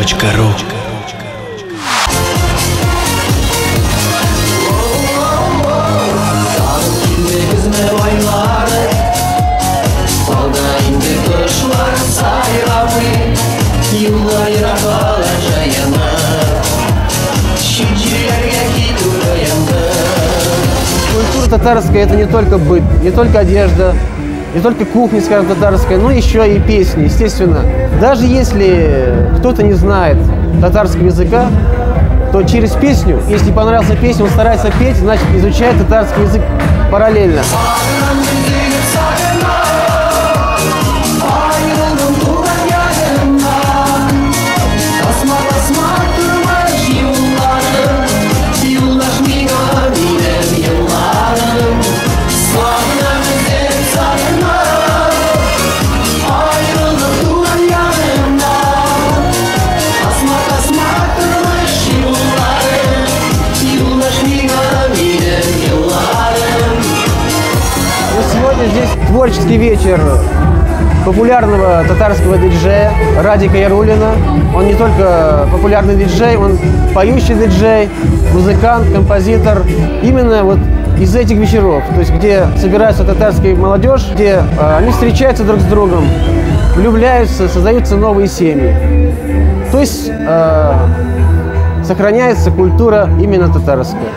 Татарская.ру. Культура татарская — это не только быт, не только одежда, не только кухня, скажем, татарская, но еще и песни, естественно. Даже если кто-то не знает татарского языка, то через песню, если понравилась песня, он старается петь, значит, изучает татарский язык параллельно. Сегодня здесь творческий вечер популярного татарского диджея Радика Яруллина. Он не только популярный диджей, он поющий диджей, музыкант, композитор. Именно вот из этих вечеров, то есть где собирается татарская молодежь, где они встречаются друг с другом, влюбляются, создаются новые семьи. То есть сохраняется культура именно татарская.